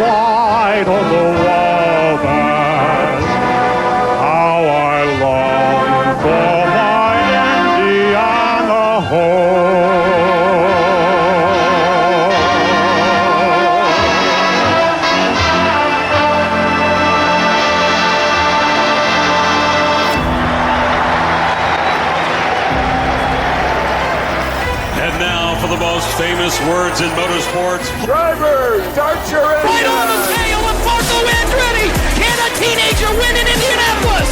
Light on the wabash. How I long for my Indiana home. And now for the most famous words in motorsports. Drivers, start your engine! Right on the tail of Marco Andretti! Can a teenager win in Indianapolis?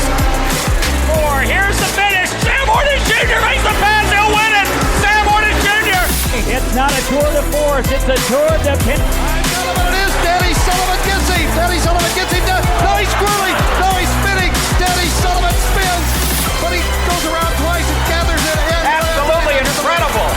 Here's the finish. Sam Horton Jr. makes the pass. He'll win it. Sam Horton Jr. It's not a tour de force. It's a tour de pin. I don't know what it is. Danny Sullivan gets him. Danny Sullivan gets him down. No, he's swirling. No, he's spinning. Danny Sullivan spins. But he goes around twice and gathers it in. Absolutely incredible.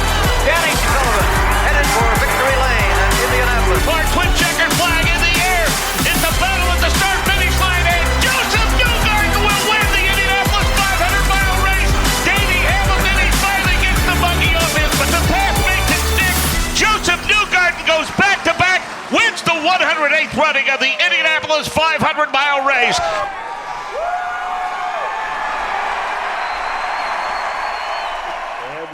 Danny Sullivan headed for victory lane in Indianapolis. Our twin checkered flag in the air. It's a battle at the start-finish line. And Joseph Newgarden will win the Indianapolis 500-mile race. Davey Hamilton, he finally gets the buggy off him, but the pass makes it stick. Joseph Newgarden goes back-to-back, wins the 108th running of the Indianapolis 500-mile race.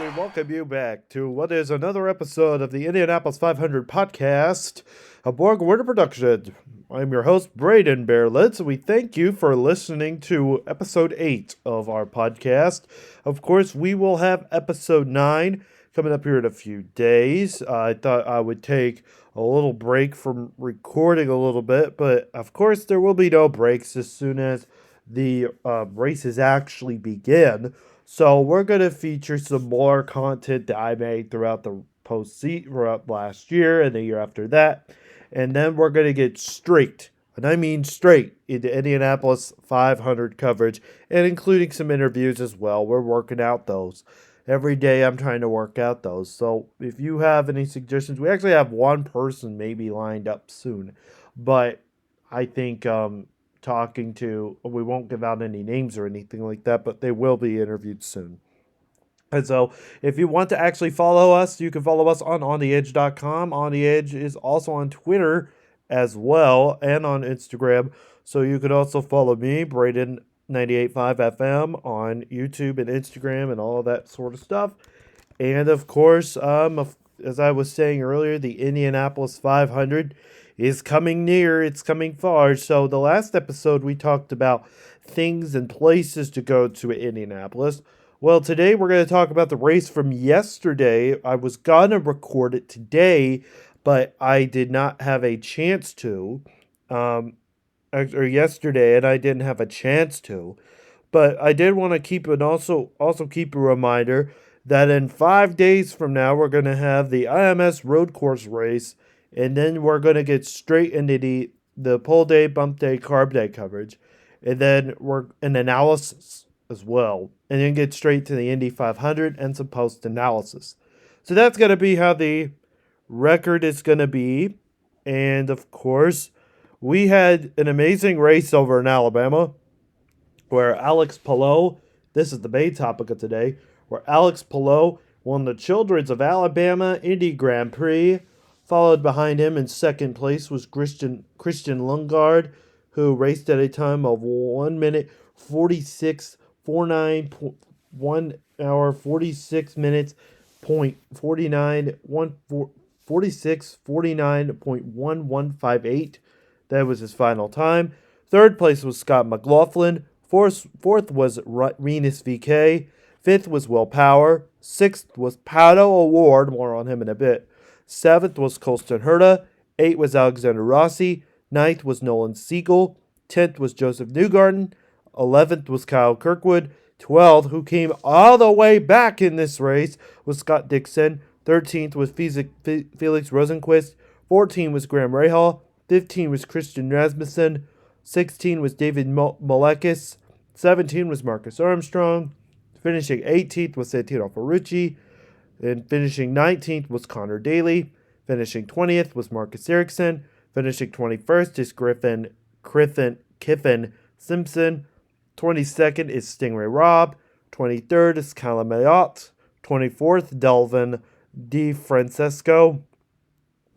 We welcome you back to what is another episode of the Indianapolis 500 podcast, a Borg Word production. I'm your host, Braden Bear-Lents, and we thank you for listening to episode 8 of our podcast. Of course, we will have episode 9 coming up here in a few days. I thought I would take a little break from recording a little bit, but of course, there will be no breaks as soon as the races actually begin. So we're going to feature some more content that I made throughout the throughout last year and the year after that. And then we're going to get straight, and I mean straight, into Indianapolis 500 coverage, and including some interviews as well. We're working out those. Every day I'm trying to work out those. So if you have any suggestions, we actually have one person maybe lined up soon. But I think we won't give out any names or anything like that, but they will be interviewed soon. And so if you want to actually follow us, you can follow us on ontheedge.com. On the Edge is also on Twitter as well and on Instagram. So you could also follow me, Braden 98.5 FM, on YouTube and Instagram and all of that sort of stuff. And of course, as I was saying earlier, the Indianapolis 500 is coming near, it's coming far. So the last episode we talked about things and places to go to at Indianapolis. Well, today we're going to talk about the race from yesterday. I was going to record it today, but I did not have a chance to. Or yesterday, and I didn't have a chance to. But I did want to keep also keep a reminder that in 5 days from now, we're going to have the IMS road course race. And then we're going to get straight into the pole day, bump day, carb day coverage. And then we're an analysis as well. And then get straight to the Indy 500 and some post-analysis. So that's going to be how the record is going to be. And, of course, we had an amazing race over in Alabama where Alex Palou, this is the main topic of today, where Alex Palou won the Children's of Alabama Indy Grand Prix. Followed behind him in second place was Christian Lundgaard, who raced at a time of 1 minute 46:49, 1 hour 46 minutes point 46:49.1158. That was his final time. Third place was Scott McLaughlin. Fourth was Renus VK. Fifth was Will Power. Sixth was Pato O'Ward. More on him in a bit. Seventh was Colston Herta. Eighth was Alexander Rossi. Ninth was Nolan Siegel. 10th was Joseph Newgarden. 11th was Kyle Kirkwood. 12th, who came all the way back in this race, was Scott Dixon. 13th was Felix Rosenquist. 14th was Graham Rahal. 15th was Christian Rasmussen. 16th was David Malekis. 17th was Marcus Armstrong. Finishing 18th was Santino Ferrucci. And finishing 19th was Connor Daly. Finishing 20th was Marcus Ericsson. Finishing 21st is Kiffin Simpson. 22nd is Stingray Robb. 23rd is Callum Mayotte. 24th, Delvin DiFrancesco.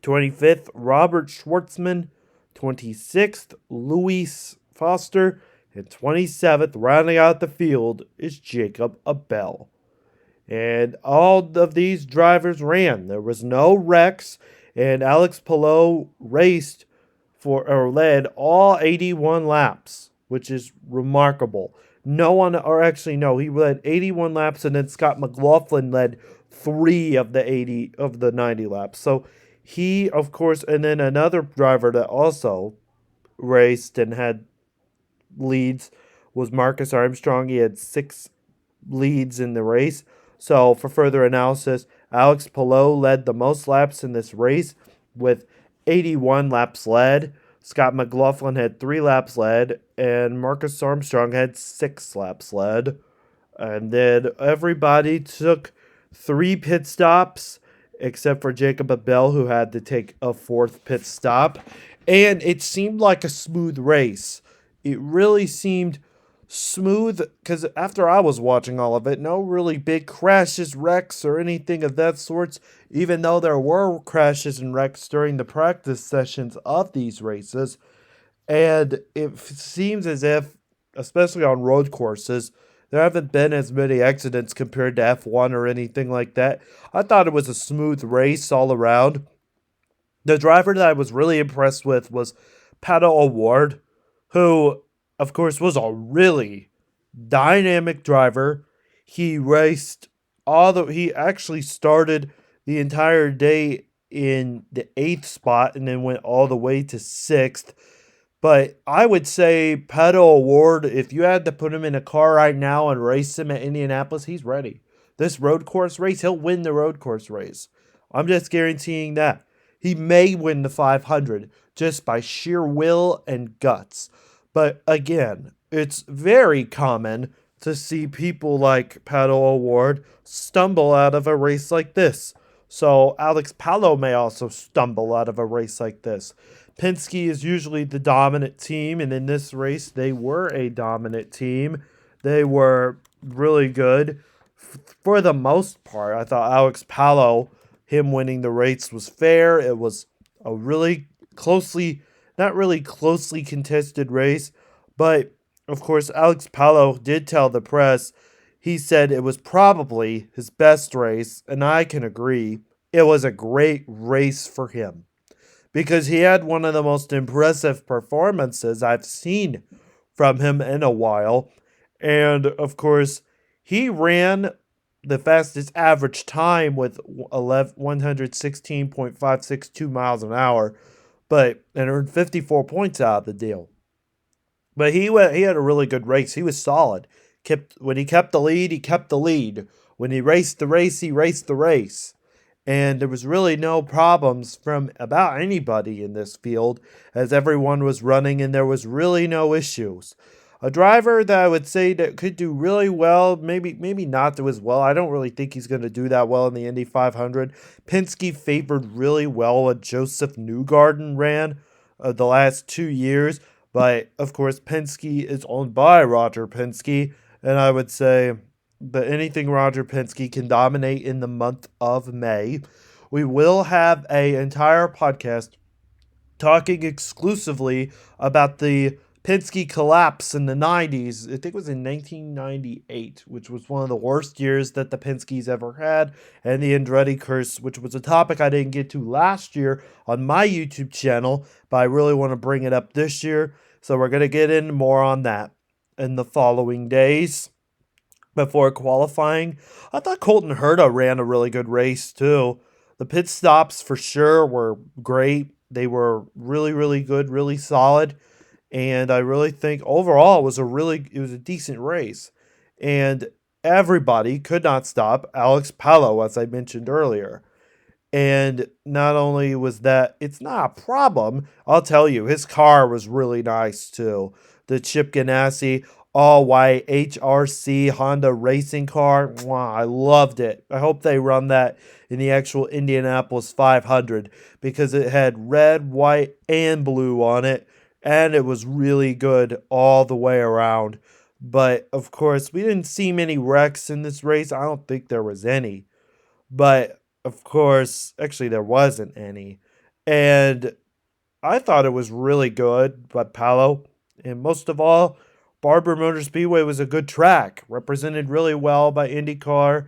25th, Robert Schwartzman. 26th, Louis Foster. And 27th, rounding out the field, is Jacob Abel. And all of these drivers ran. There was no wrecks, and Alex Palou led all 81 laps, which is remarkable. He led 81 laps, and then Scott McLaughlin led 3 of the 90 laps. So he, of course, and then another driver that also raced and had leads was Marcus Armstrong. He had 6 leads in the race. So for further analysis, Alex Palou led the most laps in this race with 81 laps led. Scott McLaughlin had 3 laps led, and Marcus Armstrong had 6 laps led. And then everybody took 3 pit stops, except for Jacob Abel, who had to take a 4th pit stop. And it seemed like a smooth race. It really seemed smooth, because after I was watching all of it, no really big crashes, wrecks, or anything of that sort, even though there were crashes and wrecks during the practice sessions of these races. And it seems as if, especially on road courses, there haven't been as many accidents compared to F1 or anything like that. I thought it was a smooth race all around. The driver that I was really impressed with was Pato O'Ward, who, of course, was a really dynamic driver. He he actually started the entire day in the 8th spot and then went all the way to 6th. But I would say Pato O'Ward, if you had to put him in a car right now and race him at Indianapolis, he's ready. This road course race, he'll win the road course race. I'm just guaranteeing that. He may win the 500 just by sheer will and guts. But again, it's very common to see people like Pato O'Ward stumble out of a race like this. So Alex Palou may also stumble out of a race like this. Penske is usually the dominant team, and in this race, they were a dominant team. They were really good. For the most part, I thought Alex Palou, him winning the race, was fair. It was a really not really closely contested race, but of course, Alex Palou did tell the press, he said it was probably his best race, and I can agree. It was a great race for him because he had one of the most impressive performances I've seen from him in a while. And of course, he ran the fastest average time with 116.562 miles an hour, and earned 54 points out of the deal. But he had a really good race. He was solid. When he kept the lead, he kept the lead. When he raced the race, he raced the race. And there was really no problems from about anybody in this field as everyone was running and there was really no issues. A driver that I would say that could do really well, maybe not do as well. I don't really think he's going to do that well in the Indy 500. Penske favored really well when Joseph Newgarden ran the last 2 years. But, of course, Penske is owned by Roger Penske. And I would say that anything Roger Penske can dominate in the month of May. We will have an entire podcast talking exclusively about the Penske collapse in the 90s. I think it was in 1998, which was one of the worst years that the Penske's ever had, and the Andretti curse, which was a topic I didn't get to last year on my YouTube channel, but I really want to bring it up this year. So we're going to get in more on that in the following days. Before qualifying, I thought Colton Herta ran a really good race too. The pit stops for sure were great. They were really, really good, really solid. And I really think overall it was a decent race. And everybody could not stop Alex Palou, as I mentioned earlier. And not only was that, it's not a problem. I'll tell you, his car was really nice too. The Chip Ganassi all-white HRC Honda racing car. Wow, I loved it. I hope they run that in the actual Indianapolis 500 because it had red, white, and blue on it. And it was really good all the way around. But, of course, we didn't see many wrecks in this race. I don't think there was any. But, of course, actually there wasn't any. And I thought it was really good, but Palo, and most of all, Barber Motor Speedway was a good track, represented really well by IndyCar.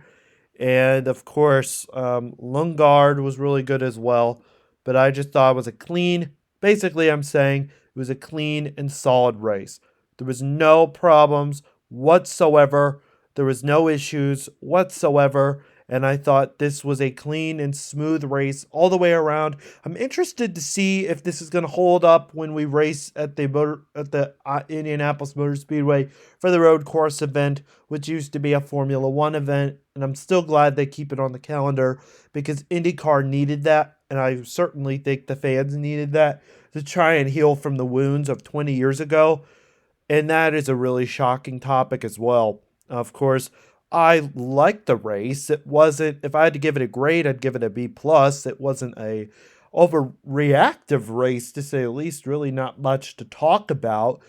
And of course, Lundgaard was really good as well. But I just thought it was a clean, basically, I'm saying it was a clean and solid race. There was no problems whatsoever. There was no issues whatsoever. And I thought this was a clean and smooth race all the way around. I'm interested to see if this is going to hold up when we race at the Indianapolis Motor Speedway for the road course event, which used to be a Formula One event. And I'm still glad they keep it on the calendar because IndyCar needed that. And I certainly think the fans needed that to try and heal from the wounds of 20 years ago. And that is a really shocking topic as well. Of course, I liked the race. It wasn't, if I had to give it a grade, I'd give it a B plus. It wasn't a overreactive race, to say the least. Really not much to talk about,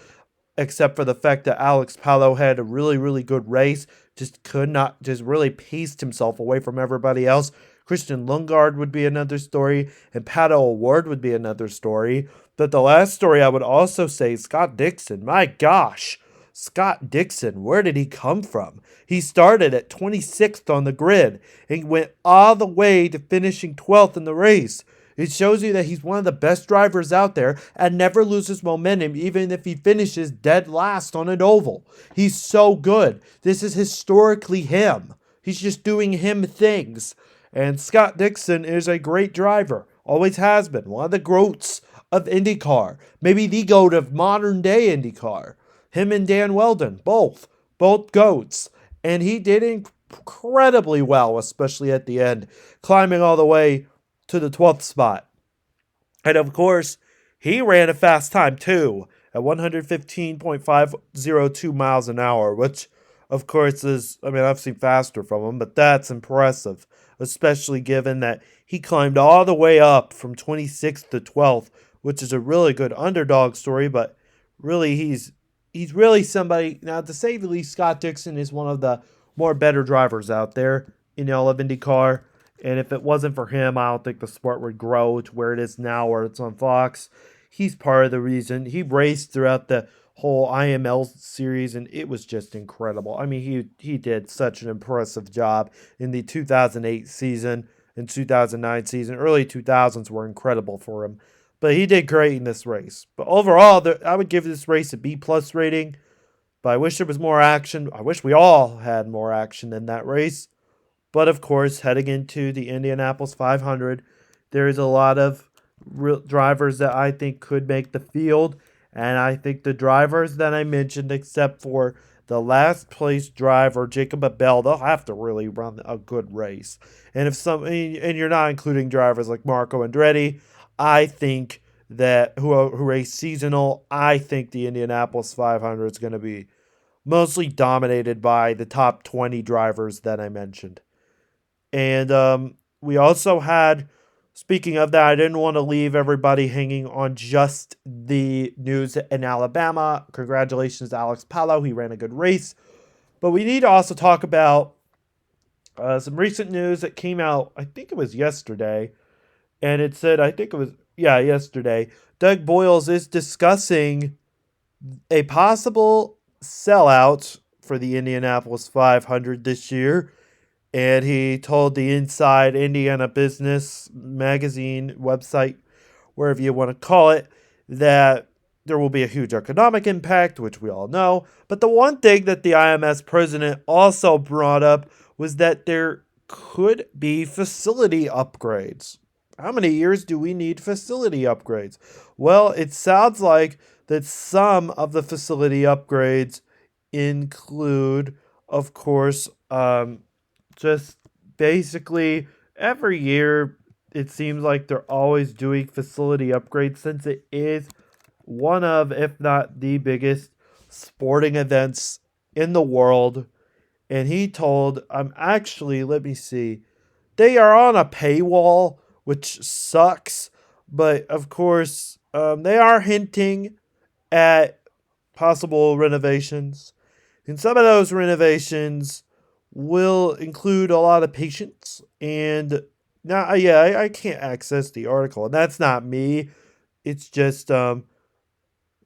except for the fact that Alex Palou had a really, really good race. Just really paced himself away from everybody else. Christian Lundgaard would be another story, and Pato O'Ward would be another story. But the last story I would also say, Scott Dixon. My gosh, Scott Dixon, where did he come from? He started at 26th on the grid and went all the way to finishing 12th in the race. It shows you that he's one of the best drivers out there and never loses momentum, even if he finishes dead last on an oval. He's so good. This is historically him. He's just doing him things. And Scott Dixon is a great driver. Always has been. One of the goats of IndyCar. Maybe the goat of modern day IndyCar. Him and Dan Weldon, both goats. And he did incredibly well, especially at the end, climbing all the way to the 12th spot. And of course, he ran a fast time too, at 115.502 miles an hour, which of course is, I've seen faster from him, but that's impressive, especially given that he climbed all the way up from 26th to 12th, which is a really good underdog story, but really he's really somebody, now to say the least, Scott Dixon is one of the more better drivers out there in all of IndyCar. And if it wasn't for him, I don't think the sport would grow to where it is now, where it's on Fox. He's part of the reason. He raced throughout the whole IML series, and it was just incredible. He did such an impressive job in the 2008 season and 2009 season. Early 2000s were incredible for him. But he did great in this race. But overall, I would give this race a B-plus rating. But I wish there was more action. I wish we all had more action in that race. But of course, heading into the Indianapolis 500, there is a lot of drivers that I think could make the field. And I think the drivers that I mentioned, except for the last place driver, Jacob Abel, they'll have to really run a good race. And and you're not including drivers like Marco Andretti, I think that who race seasonal, I think the Indianapolis 500 is going to be mostly dominated by the top 20 drivers that I mentioned. And we also had, speaking of that, I didn't want to leave everybody hanging on just the news in Alabama. Congratulations to Alex Palou. He ran a good race. But we need to also talk about some recent news that came out, I think it was yesterday. And it said, yesterday, Doug Boyles is discussing a possible sellout for the Indianapolis 500 this year. And he told the Inside Indiana Business magazine website, wherever you want to call it, that there will be a huge economic impact, which we all know. But the one thing that the IMS president also brought up was that there could be facility upgrades. How many years do we need facility upgrades? Well, it sounds like that some of the facility upgrades include, of course, just basically every year it seems like they're always doing facility upgrades since it is one of, if not the biggest sporting events in the world. And he told, let me see, they are on a paywall, which sucks, but of course, they are hinting at possible renovations. And some of those renovations will include a lot of patience and Now, yeah, I can't access the article, and that's not me. It's just, let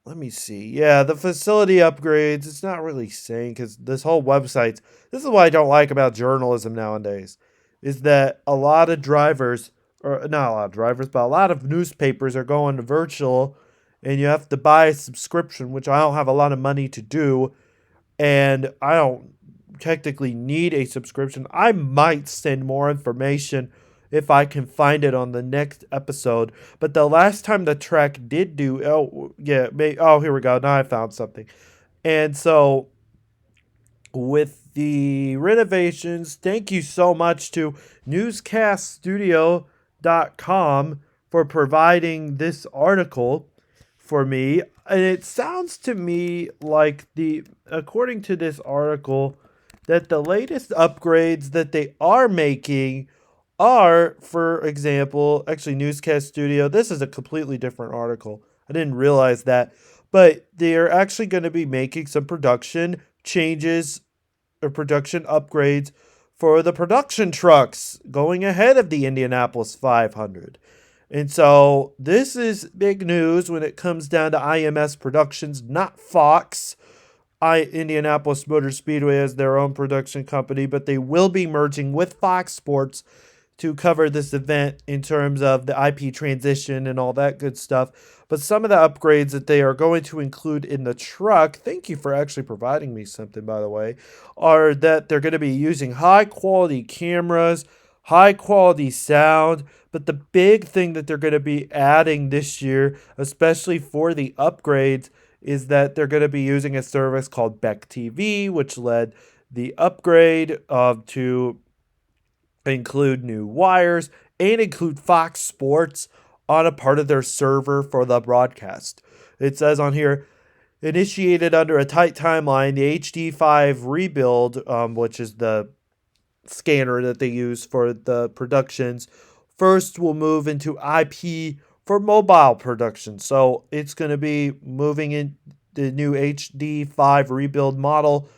me see. Yeah, the facility upgrades, it's not really saying, because this whole website, this is what I don't like about journalism nowadays, is that a lot of drivers, or not a lot of drivers, but a lot of newspapers are going virtual, and you have to buy a subscription, which I don't have a lot of money to do, and I don't technically need a subscription. I might send more information if I can find it on the next episode. But the last time the track did do, here we go. Now I found something. And so with the renovations, thank you so much to newscaststudio.com for providing this article for me. And it sounds to me like according to this article, that the latest upgrades that they are making are, for example, actually Newscast Studio. This is a completely different article. I didn't realize that. But they're actually going to be making some production changes or production upgrades for the production trucks going ahead of the Indianapolis 500. And so this is big news when it comes down to IMS Productions, not Fox. Indianapolis Motor Speedway has their own production company, but they will be merging with Fox Sports to cover this event in terms of the IP transition and all that good stuff. But some of the upgrades that they are going to include in the truck, thank you for actually providing me something, by the way, are that they're going to be using high quality cameras, high quality sound. But the big thing that they're going to be adding this year, especially for the upgrades, is that they're going to be using a service called Beck TV, which led the upgrade to include new wires and include Fox Sports on a part of their server for the broadcast. It says on here, initiated under a tight timeline, the HD5 rebuild, which is the scanner that they use for the productions, first will move into IP for mobile production. So it's going to be moving in the new HD5 rebuild model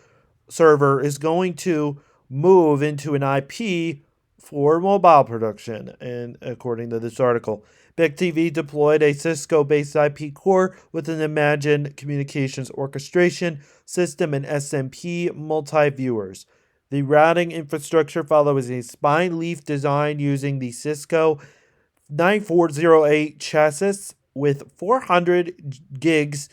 server is going to move into an IP for mobile production. And according to this article, Beck TV deployed a Cisco-based IP core with an Imagine Communications Orchestration System and SMP multi-viewers. The routing infrastructure follows a spine leaf design using the Cisco 9408 chassis with 400 gigs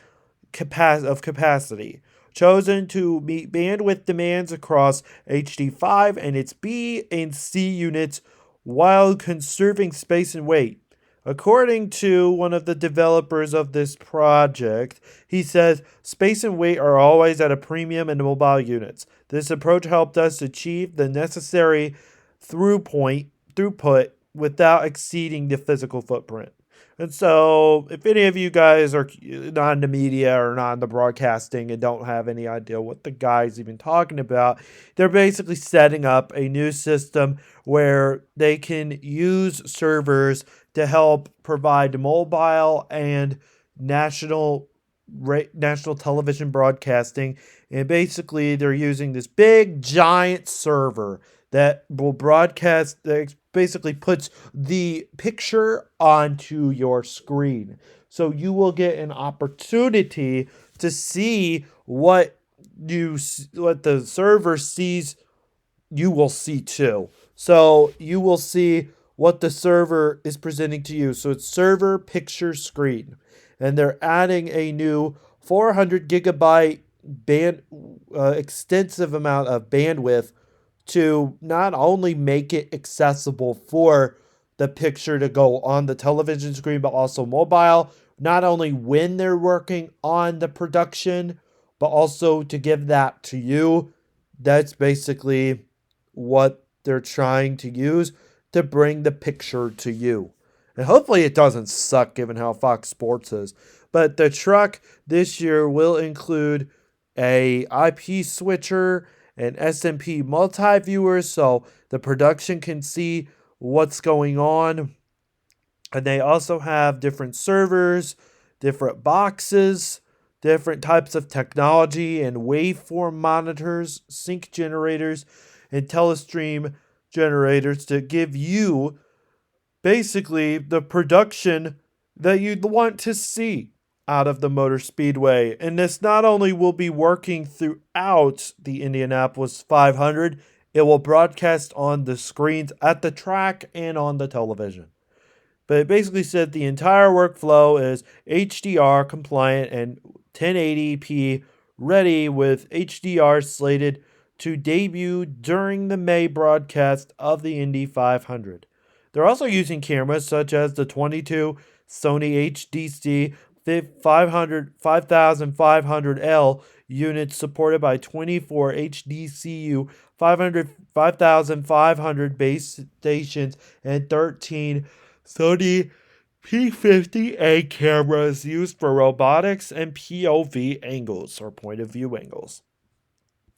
of capacity, chosen to meet bandwidth demands across HD5 and its B and C units while conserving space and weight. According to one of the developers of this project, he says, space and weight are always at a premium in mobile units. This approach helped us achieve the necessary throughput without exceeding the physical footprint. And so, if any of you guys are not in the media or not in the broadcasting and don't have any idea what the guy's even talking about, they're basically setting up a new system where they can use servers to help provide mobile and national television broadcasting. And basically, they're using this big, giant server that will broadcast, that basically puts the picture onto your screen. So you will get an opportunity to see what the server sees, you will see too. So you will see what the server is presenting to you. So it's server picture screen. And they're adding a new 400 gigabyte extensive amount of bandwidth to not only make it accessible for the picture to go on the television screen, but also mobile, not only when they're working on the production, but also to give that to you. That's basically what they're trying to use to bring the picture to you. And hopefully it doesn't suck given how Fox Sports is. But the truck this year will include a IP switcher, and SMP multi-viewers, so the production can see what's going on. And they also have different servers, different boxes, different types of technology and waveform monitors, sync generators, and telestream generators to give you basically the production that you'd want to see out of the Motor Speedway. And this not only will be working throughout the Indianapolis 500, it will broadcast on the screens at the track and on the television. But it basically said the entire workflow is HDR compliant and 1080p ready, with HDR slated to debut during the May broadcast of the Indy 500. They're also using cameras such as the 22 Sony HDC 5500L units supported by 24 HDCU 5500 base stations and 13 Sony P50A cameras used for robotics and POV angles, or point of view angles.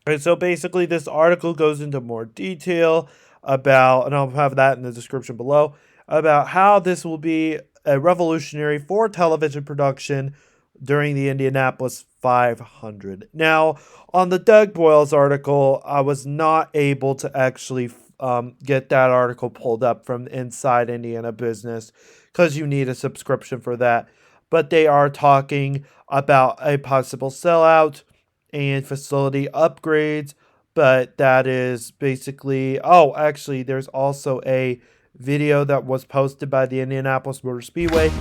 And so basically this article goes into more detail about, and I'll have that in the description below, about how this will be a revolutionary for television production during the Indianapolis 500. Now, on the Doug Boyles article, I was not able to actually get that article pulled up from Inside Indiana Business because you need a subscription for that. But they are talking about a possible sellout and facility upgrades. But that is basically, actually, there's also a video that was posted by the Indianapolis Motor Speedway.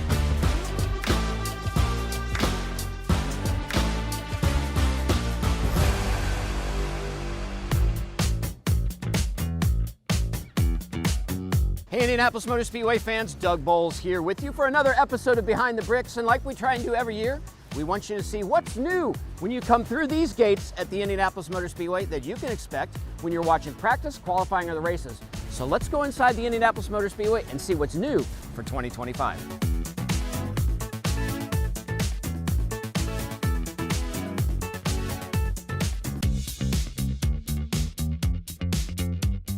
Hey Indianapolis Motor Speedway fans, Doug Boyles here with you for another episode of Behind the Bricks, and like we try and do every year, we want you to see what's new when you come through these gates at the Indianapolis Motor Speedway that you can expect when you're watching practice, qualifying, or the races. So let's go inside the Indianapolis Motor Speedway and see what's new for 2025.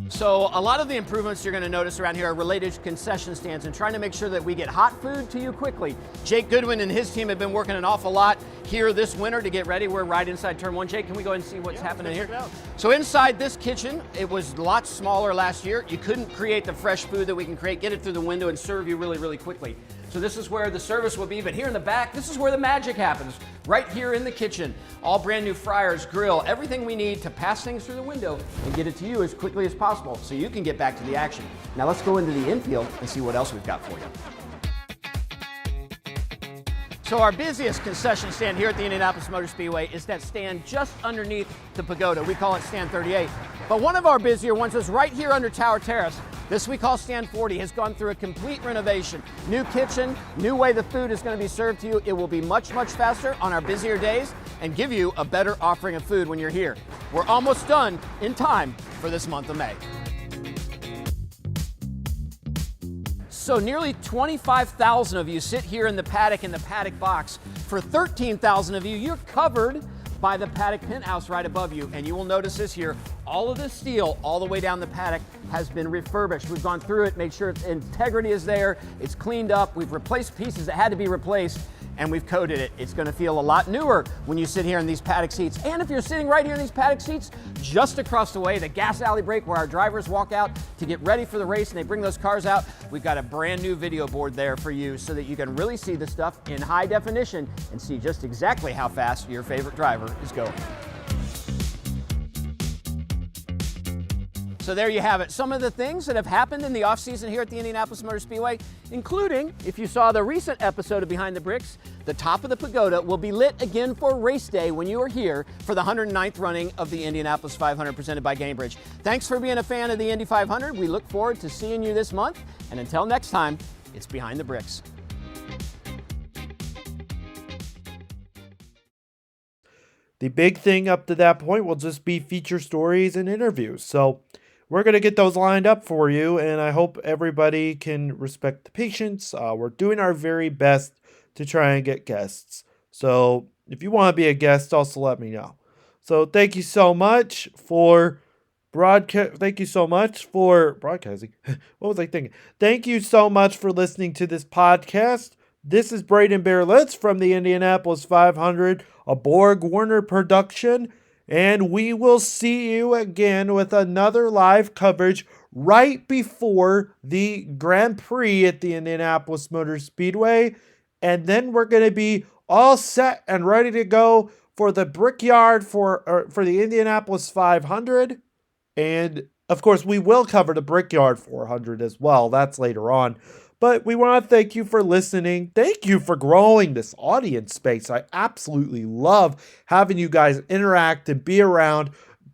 So a lot of the improvements you're going to notice around here are related to concession stands and trying to make sure that we get hot food to you quickly. Jake Goodwin and his team have been working an awful lot here this winter to get ready. We're right inside turn 1. Jake, can we go and see what's happening here? So inside this kitchen, it was a lot smaller last year. You couldn't create the fresh food that we can create, get it through the window and serve you really, really quickly. So this is where the service will be, but here in the back, this is where the magic happens. Right here in the kitchen, all brand new fryers, grill, everything we need to pass things through the window and get it to you as quickly as possible so you can get back to the action. Now let's go into the infield and see what else we've got for you. So our busiest concession stand here at the Indianapolis Motor Speedway is that stand just underneath the pagoda. We call it stand 38. But one of our busier ones is right here under Tower Terrace. This we call stand 40, has gone through a complete renovation. New kitchen, new way the food is going to be served to you. It will be much, much faster on our busier days and give you a better offering of food when you're here. We're almost done in time for this month of May. So nearly 25,000 of you sit here in the paddock box. For 13,000 of you, you're covered by the paddock penthouse right above you. And you will notice this here, all of this steel all the way down the paddock has been refurbished. We've gone through it, made sure its integrity is there, it's cleaned up, we've replaced pieces that had to be replaced, and we've coated it. It's gonna feel a lot newer when you sit here in these paddock seats. And if you're sitting right here in these paddock seats, just across the way, the gas alley break where our drivers walk out to get ready for the race and they bring those cars out, we've got a brand new video board there for you so that you can really see the stuff in high definition and see just exactly how fast your favorite driver is going. So there you have it. Some of the things that have happened in the off-season here at the Indianapolis Motor Speedway, including, if you saw the recent episode of Behind the Bricks, the top of the pagoda will be lit again for race day when you are here for the 109th running of the Indianapolis 500 presented by Gainbridge. Thanks for being a fan of the Indy 500. We look forward to seeing you this month. And until next time, it's Behind the Bricks. The big thing up to that point will just be feature stories and interviews. So we're going to get those lined up for you, and I hope everybody can respect the patience. We're doing our very best to try and get guests. So if you want to be a guest, also let me know. So thank you so much for broadcasting. What was I thinking? Thank you so much for listening to this podcast. This is Braden Bear-Lents from the Indianapolis 500, a Borg Warner production. And we will see you again with another live coverage right before the Grand Prix at the Indianapolis Motor Speedway. And then we're going to be all set and ready to go for the Brickyard for the Indianapolis 500. And of course, we will cover the Brickyard 400 as well. That's later on. But we want to thank you for listening. Thank you for growing this audience space. I absolutely love having you guys interact and be around,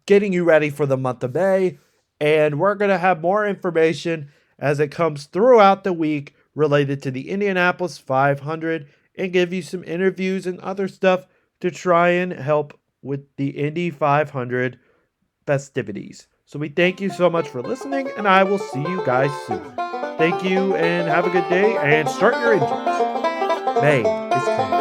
getting you ready for the month of May. And we're going to have more information as it comes throughout the week related to the Indianapolis 500 and give you some interviews and other stuff to try and help with the Indy 500 festivities. So we thank you so much for listening, and I will see you guys soon. Thank you, and have a good day, and start your engines. May is coming.